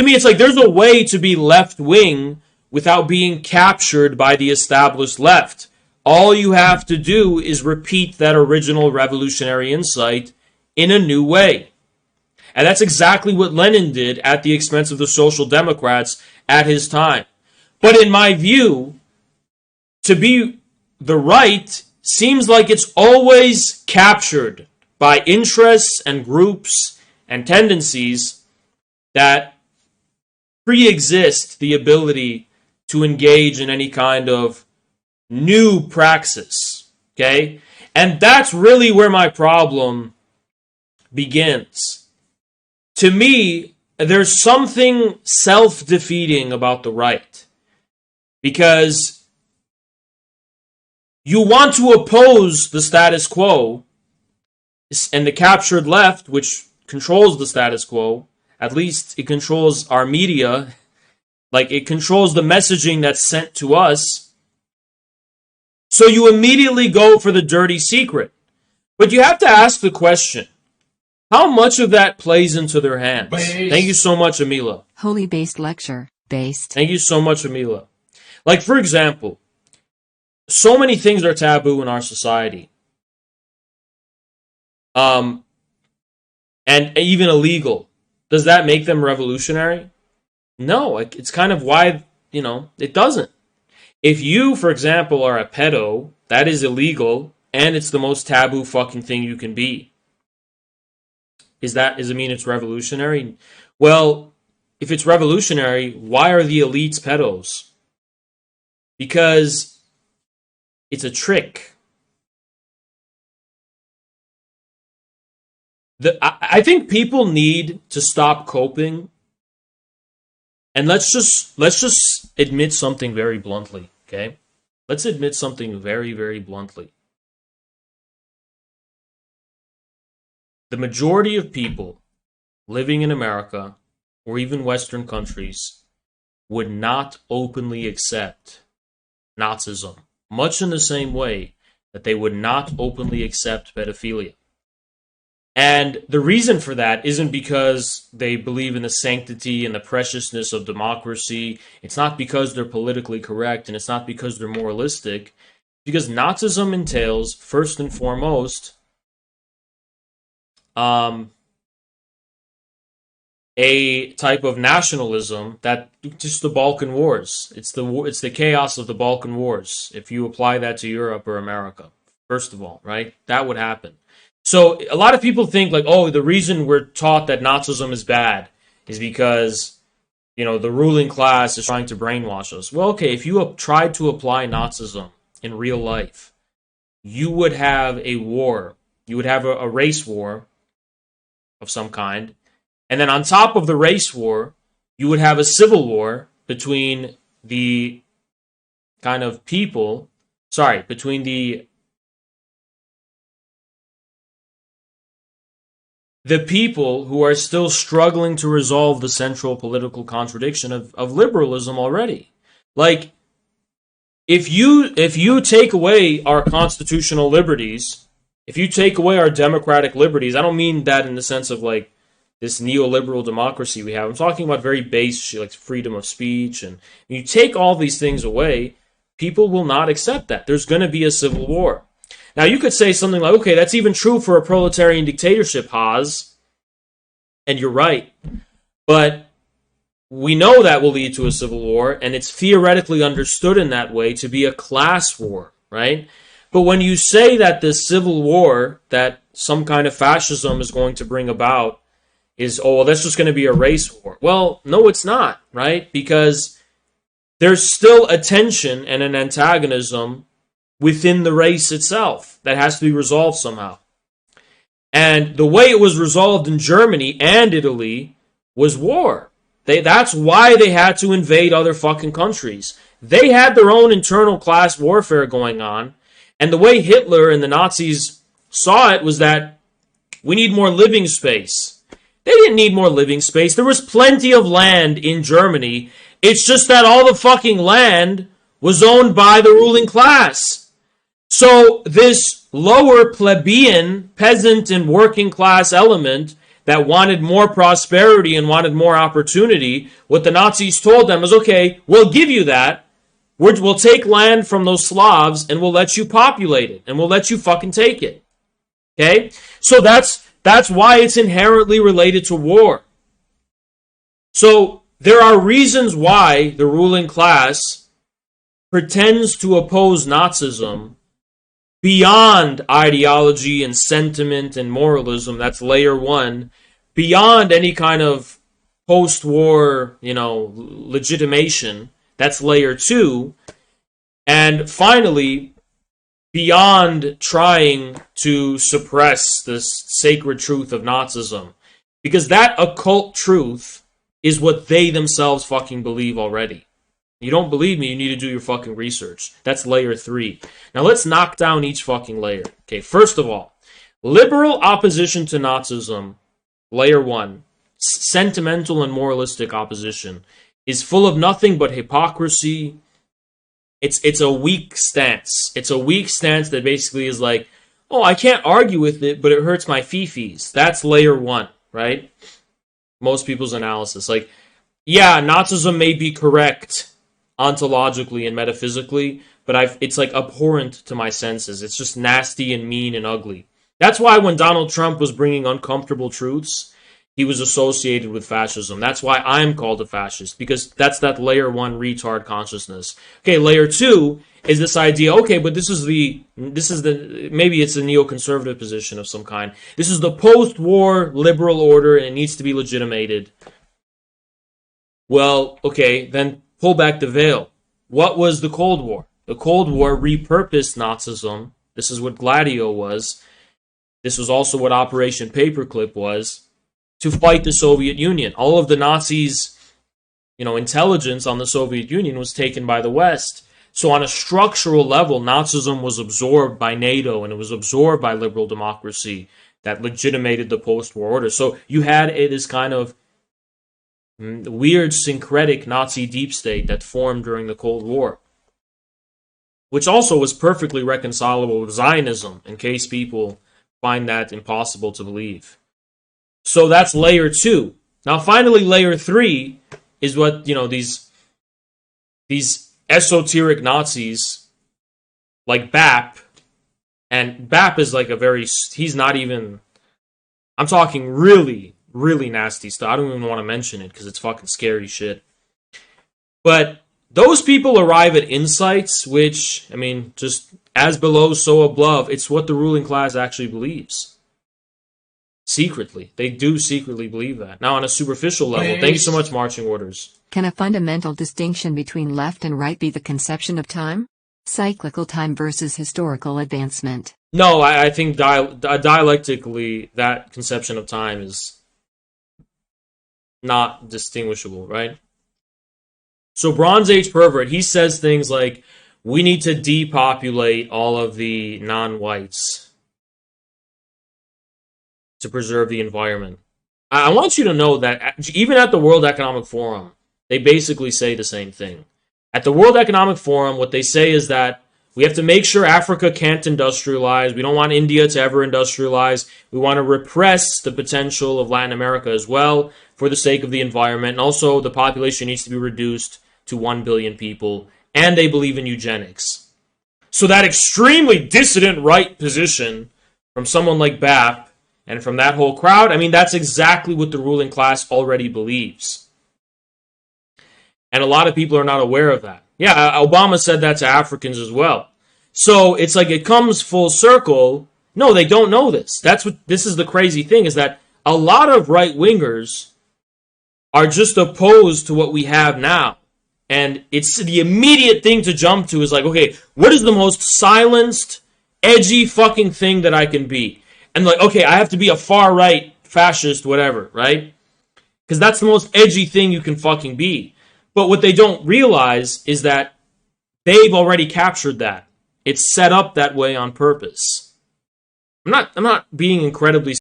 To me, it's like there's a way to be left-wing without being captured by the established left. All you have to do is repeat that original revolutionary insight in a new way. And that's exactly what Lenin did at the expense of the Social Democrats at his time. But in my view, to be the right seems like it's always captured by interests and groups and tendencies that pre-exist the ability to engage in any kind of new praxis, okay? And that's really where my problem begins. To me, there's something self-defeating about the right, because you want to oppose the status quo, and the captured left, which controls the status quo, at least it controls our media, like it controls the messaging that's sent to us. So you immediately go for the dirty secret. But you have to ask the question, how much of that plays into their hands? Based. Thank you so much, Amila. Holy based lecture. Based. Thank you so much, Amila. Like, for example, so many things are taboo in our society. And even illegal. Does that make them revolutionary? No, it's kind of why, it doesn't. If you, for example, are a pedo, that is illegal, and it's the most taboo fucking thing you can be. Does it mean it's revolutionary? Well, if it's revolutionary, why are the elites pedos? Because it's a trick. I think people need to stop coping, and let's just admit something very bluntly, okay? Let's admit something very, very bluntly. The majority of people living in America, or even Western countries, would not openly accept Nazism, much in the same way that they would not openly accept pedophilia. And the reason for that isn't because they believe in the sanctity and the preciousness of democracy. It's not because they're politically correct, and it's not because they're moralistic. Because Nazism entails, first and foremost, a type of nationalism that just the Balkan Wars. It's the chaos of the Balkan Wars. If you apply that to Europe or America, first of all, right? That would happen. So a lot of people think like, oh, the reason we're taught that Nazism is bad is because, the ruling class is trying to brainwash us. Well, okay, if you tried to apply Nazism in real life, you would have a war. You would have a race war of some kind. And then on top of the race war, you would have a civil war between the kind of people, between the people who are still struggling to resolve the central political contradiction of liberalism already. Like, if you take away our constitutional liberties, if you take away our democratic liberties, I don't mean that in the sense of like this neoliberal democracy we have. I'm talking about very base shit, like freedom of speech, and you take all these things away, people will not accept that. There's going to be a civil war. Now, you could say something like, okay, that's even true for a proletarian dictatorship, Haas, and you're right. But we know that will lead to a civil war, and it's theoretically understood in that way to be a class war, right? But when you say that this civil war that some kind of fascism is going to bring about is, oh, well, that's just going to be a race war. Well, no, it's not, right? Because there's still a tension and an antagonism within the race itself that has to be resolved somehow. And the way it was resolved in Germany and Italy was war. That's why they had to invade other fucking countries. They had their own internal class warfare going on. And the way Hitler and the Nazis saw it was that we need more living space. They didn't need more living space. There was plenty of land in Germany. It's just that all the fucking land was owned by the ruling class. So this lower plebeian, peasant, and working class element that wanted more prosperity and wanted more opportunity, what the Nazis told them was, okay, we'll give you that. We'll take land from those Slavs and we'll let you populate it and we'll let you fucking take it. Okay? So that's why it's inherently related to war. So there are reasons why the ruling class pretends to oppose Nazism beyond ideology and sentiment and moralism. That's layer one. Beyond any kind of post-war, legitimation. That's layer two. And finally, beyond trying to suppress this sacred truth of Nazism. Because that occult truth is what they themselves fucking believe already. You don't believe me, you need to do your fucking research. That's layer three. Now let's knock down each fucking layer. Okay, first of all, liberal opposition to Nazism, layer one, sentimental and moralistic opposition, is full of nothing but hypocrisy. It's a weak stance. It's a weak stance that basically is like, oh, I can't argue with it, but it hurts my fifis. That's layer one, right? Most people's analysis. Like, yeah, Nazism may be correct ontologically and metaphysically, but it's like abhorrent to my senses. It's just nasty and mean and ugly. That's why when Donald Trump was bringing uncomfortable truths, he was associated with fascism. That's why I'm called a fascist, because that's that layer one retard consciousness. Okay, layer two is this idea, okay, but this is the maybe it's a neoconservative position of some kind. This is the post-war liberal order and it needs to be legitimated. Well, okay, then pull back the veil. What was the Cold War? The Cold War repurposed Nazism. This is what Gladio was. This was also what Operation Paperclip was, to fight the Soviet Union. All of the Nazis, intelligence on the Soviet Union was taken by the West. So on a structural level, Nazism was absorbed by NATO and it was absorbed by liberal democracy that legitimated the post-war order. So you had this kind of weird syncretic Nazi deep state that formed during the Cold War, which also was perfectly reconcilable with Zionism, in case people find that impossible to believe. So that's layer two. Now finally, layer three is what, these esoteric Nazis like BAP, and BAP is like he's not even, I'm talking really, really nasty stuff. I don't even want to mention it because it's fucking scary shit. But those people arrive at insights which, just as below, so above. It's what the ruling class actually believes. Secretly. They do secretly believe that. Now, on a superficial level, thank you so much, Marching Orders. Can a fundamental distinction between left and right be the conception of time? Cyclical time versus historical advancement. No, I think dialectically, that conception of time is not distinguishable, right? So Bronze Age pervert, he says things like, we need to depopulate all of the non-whites to preserve the environment. I want you to know that even at the World Economic Forum, they basically say the same thing. At the World Economic Forum, what they say is that we have to make sure Africa can't industrialize. We don't want India to ever industrialize. We want to repress the potential of Latin America as well for the sake of the environment. And also, the population needs to be reduced to 1 billion people. And they believe in eugenics. So that extremely dissident right position from someone like BAP and from that whole crowd, that's exactly what the ruling class already believes. And a lot of people are not aware of that. Yeah, Obama said that to Africans as well. So it's like it comes full circle. No, they don't know this. This is the crazy thing, is that a lot of right-wingers are just opposed to what we have now. And it's the immediate thing to jump to is like, okay, what is the most silenced, edgy fucking thing that I can be? And like, okay, I have to be a far-right fascist, whatever, right? Because that's the most edgy thing you can fucking be. But what they don't realize is that they've already captured that. It's set up that way on purpose. I'm not being incredibly